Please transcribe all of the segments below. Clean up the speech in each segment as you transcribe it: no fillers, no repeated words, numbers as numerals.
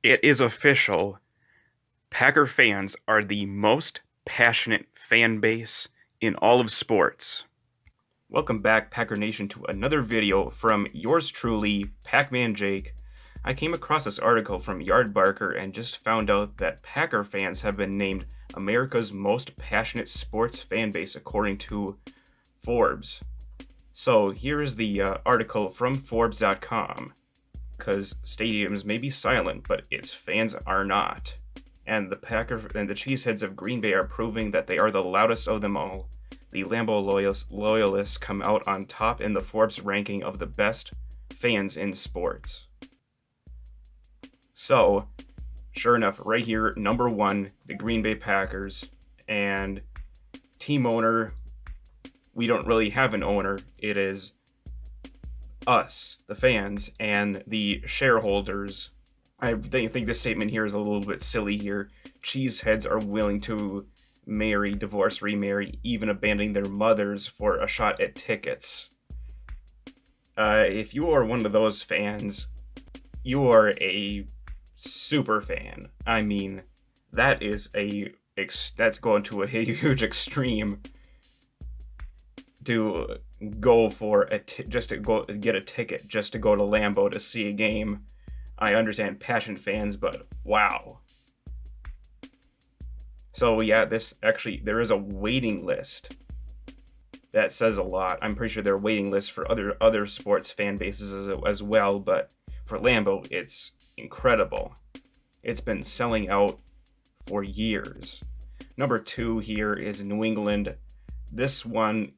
It is official. Packer fans are the most passionate fan base in all of sports. Welcome back, Packer Nation, to another video from yours truly, Pac-Man Jake. I came across this article from Yardbarker and just found out that Packer fans have been named America's most passionate sports fan base according to Forbes. So here is the article from Forbes.com. Because stadiums may be silent, but its fans are not. And the Cheeseheads of Green Bay are proving that they are the loudest of them all. The Lambeau loyalists come out on top in the Forbes ranking of the best fans in sports. So, sure enough, right here, number one, the Green Bay Packers, and team owner, we don't really have an owner. It is us, the fans, and the shareholders. I think this statement here is a little bit silly here. Cheeseheads are willing to marry, divorce, remarry, even abandoning their mothers for a shot at tickets. If you are one of those fans, you are a super fan. I mean, that's going to a huge extreme to go for just to go get a ticket just to go to Lambeau to see a game. I understand passionate fans, but wow. So yeah, there is a waiting list. That says a lot. I'm pretty sure there are waiting lists for other sports fan bases as well, but for Lambeau, it's incredible. It's been selling out for years. Number two here is New England. This one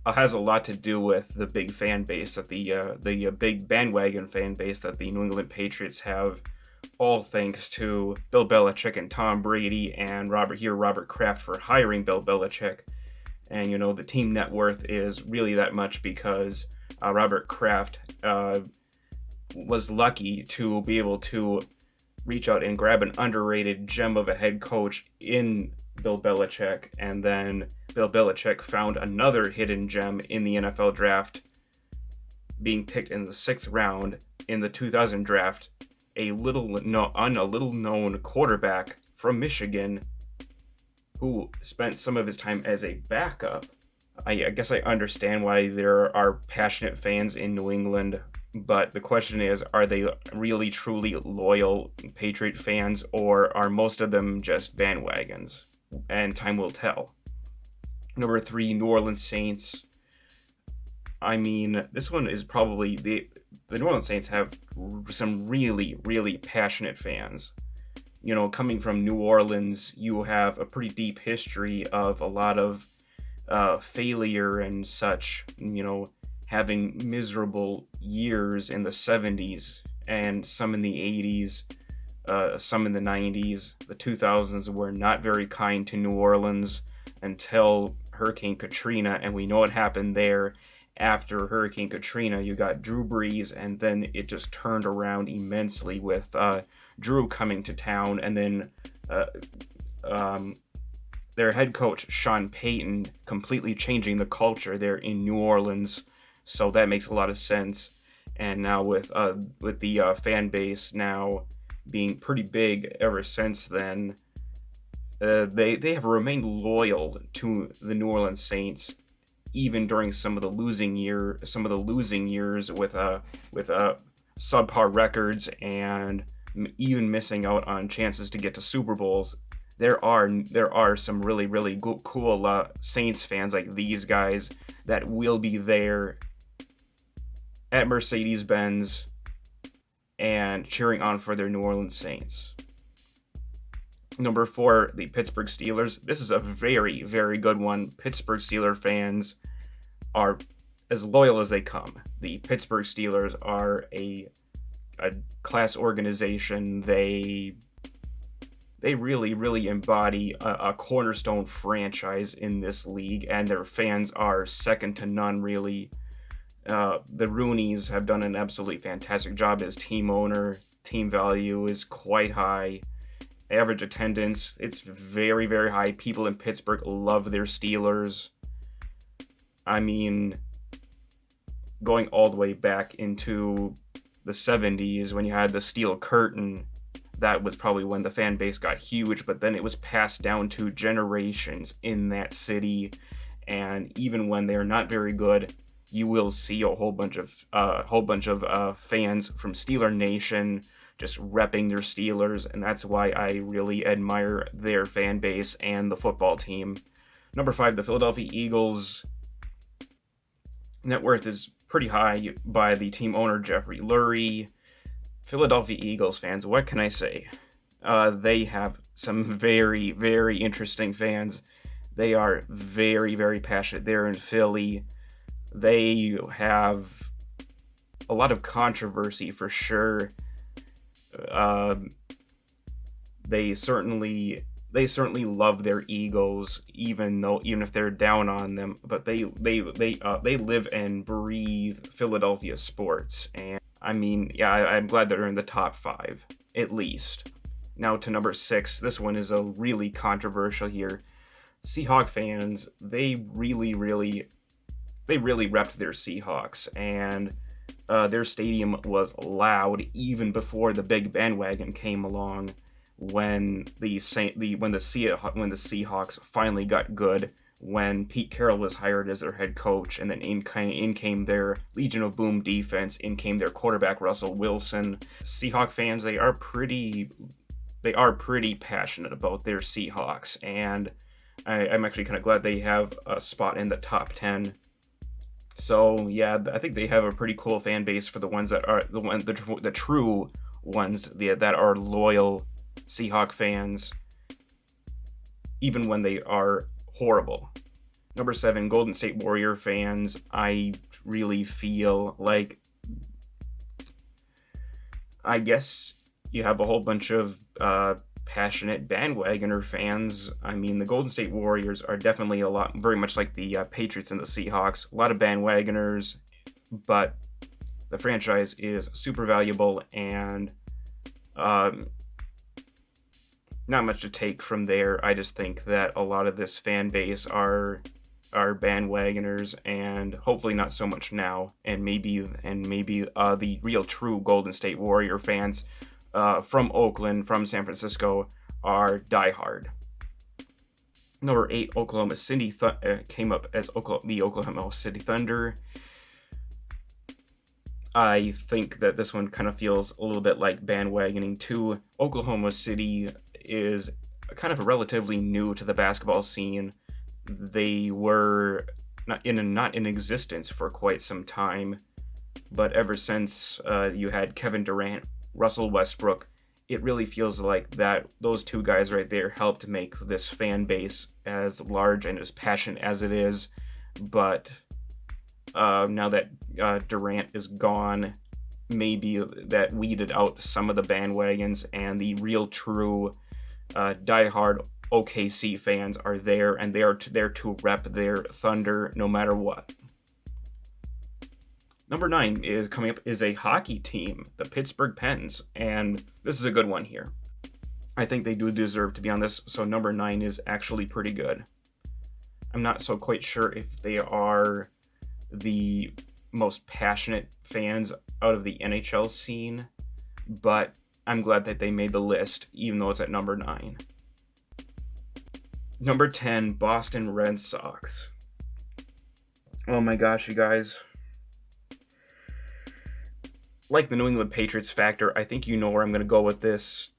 has a lot to do with the big fan base that the big bandwagon fan base that the New England Patriots have, all thanks to Bill Belichick and Tom Brady and Robert Kraft for hiring Bill Belichick. And the team net worth is really that much because Robert Kraft was lucky to be able to reach out and grab an underrated gem of a head coach in Bill Belichick, and then Bill Belichick found another hidden gem in the NFL draft, being picked in the 6th round in the 2000 draft, a little known quarterback from Michigan who spent some of his time as a backup. I guess I understand why there are passionate fans in New England, but the question is, are they really truly loyal Patriot fans, or are most of them just bandwagons? And time will tell. Number three, New Orleans Saints. I mean, this one is probably the New Orleans Saints have some really, really passionate fans. Coming from New Orleans, you have a pretty deep history of a lot of failure and such, having miserable years in the 70s and some in the 80s, some in the 90s. The 2000s were not very kind to New Orleans until Hurricane Katrina, and we know what happened there. After Hurricane Katrina, you got Drew Brees, and then it just turned around immensely with Drew coming to town, and then their head coach, Sean Payton, completely changing the culture there in New Orleans. So that makes a lot of sense. And now with the fan base now being pretty big ever since then, they have remained loyal to the New Orleans Saints, even during some of the losing years with subpar records and even missing out on chances to get to Super Bowls. There are some really, really cool Saints fans like these guys that will be there at Mercedes-Benz and cheering on for their New Orleans Saints. Number four, the Pittsburgh Steelers. This is a very, very good one. Pittsburgh Steelers fans are as loyal as they come. The Pittsburgh Steelers are a class organization. They really, really embody a cornerstone franchise in this league, and their fans are second to none, really. The Rooneys have done an absolutely fantastic job as team owner. Team value is quite high. Average attendance, it's very, very high. People in Pittsburgh love their Steelers. I mean, going all the way back into the 70s when you had the steel curtain. That was probably when the fan base got huge, but then it was passed down to generations in that city. And even when they're not very good, you will see a whole bunch of fans from Steeler Nation just repping their Steelers, and that's why I really admire their fan base and the football team. Number 5, the Philadelphia Eagles. Net worth is pretty high by the team owner Jeffrey Lurie. Philadelphia Eagles fans, what can I say? They have some very, very interesting fans. They are very, very passionate. They're in Philly. They have a lot of controversy for sure. They certainly love their Eagles, even if they're down on them. But they live and breathe Philadelphia sports, and I mean, yeah, I'm glad they're in the top 5 at least. Now to number 6. This one is a really controversial here. Seahawks fans, they really repped their Seahawks, and their stadium was loud even before the big bandwagon came along. When the Seahawks finally got good, when Pete Carroll was hired as their head coach, and then in came their Legion of Boom defense, in came their quarterback Russell Wilson. Seahawks fans, they are pretty passionate about their Seahawks, and I'm actually kind of glad they have a spot in the top 10. So yeah, I think they have a pretty cool fan base for the ones that are the true ones that are loyal Seahawks fans, even when they are horrible. Number 7, Golden State Warrior fans. I really feel like, I guess you have a whole bunch of passionate bandwagoner fans. I mean, the Golden State Warriors are definitely very much like the Patriots and the Seahawks. A lot of bandwagoners, but the franchise is super valuable, and not much to take from there. I just think that a lot of this fan base are bandwagoners, and hopefully not so much now. And maybe the real true Golden State Warrior fans from Oakland, from San Francisco, are diehard. Number 8, Oklahoma City came up as the Oklahoma City Thunder. I think that this one kind of feels a little bit like bandwagoning too. Oklahoma City is kind of relatively new to the basketball scene. They were not in existence for quite some time, but ever since you had Kevin Durant, Russell Westbrook, it really feels like that those two guys right there helped make this fan base as large and as passionate as it is. But now that Durant is gone, maybe that weeded out some of the bandwagons, and the real true diehard OKC fans are there, and they are there to rep their Thunder no matter what. Number 9 is coming up is a hockey team, the Pittsburgh Pens, and this is a good one here. I think they do deserve to be on this, so number 9 is actually pretty good. I'm not so quite sure if they are the most passionate fans out of the NHL scene, but I'm glad that they made the list, even though it's at number 9. Number 10, Boston Red Sox. Oh my gosh, you guys. Like the New England Patriots factor, I think you know where I'm going to go with this.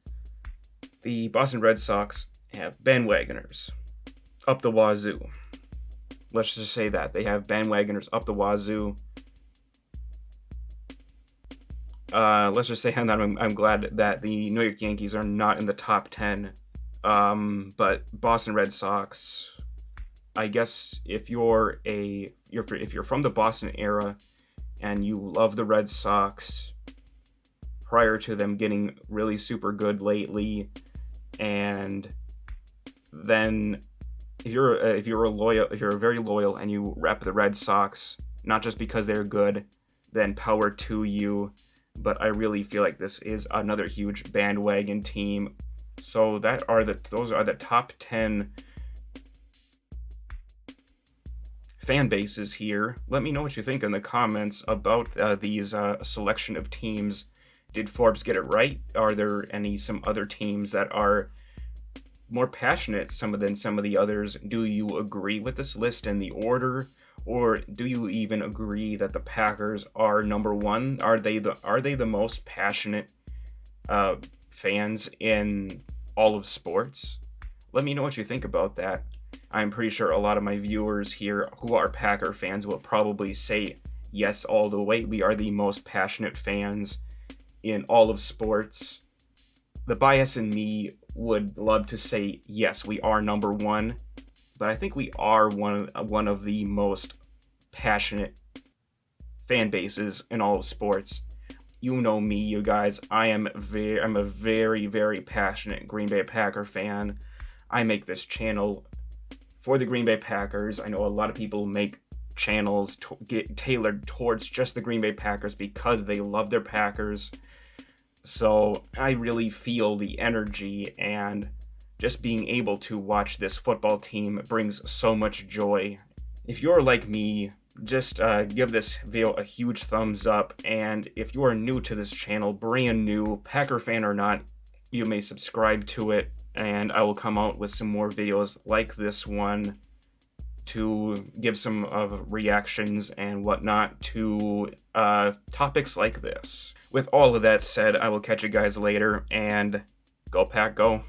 The Boston Red Sox have bandwagoners up the wazoo. Let's just say that. They have bandwagoners up the wazoo. Let's just say that I'm glad that the New York Yankees are not in the top 10. But Boston Red Sox, I guess if you're from the Boston era and you love the Red Sox prior to them getting really super good lately, and then if you're very loyal and you rep the Red Sox, not just because they're good, then power to you. But I really feel like this is another huge bandwagon team. So those are the top 10 fan bases here. Let me know what you think in the comments about these selection of teams. Did Forbes get it right? Are there some other teams that are more passionate than some of the others? Do you agree with this list and the order, or do you even agree that the Packers are number one? Are they the most passionate fans in all of sports? Let me know what you think about that. I'm pretty sure a lot of my viewers here who are Packer fans will probably say yes all the way. We are the most passionate fans in all of sports. The bias in me would love to say yes, we are number one, but I think we are one of the most passionate fan bases in all of sports. You know me, you guys. I'm a very, very passionate Green Bay Packer fan. I make this channel for the Green Bay Packers. I know a lot of people make channels get tailored towards just the Green Bay Packers because they love their Packers. So I really feel the energy, and just being able to watch this football team brings so much joy. If you're like me, just give this video a huge thumbs up, and if you are new to this channel, brand new, Packer fan or not, you may subscribe to it, and I will come out with some more videos like this one to give some reactions and whatnot to topics like this. With all of that said, I will catch you guys later, and go Pack, go.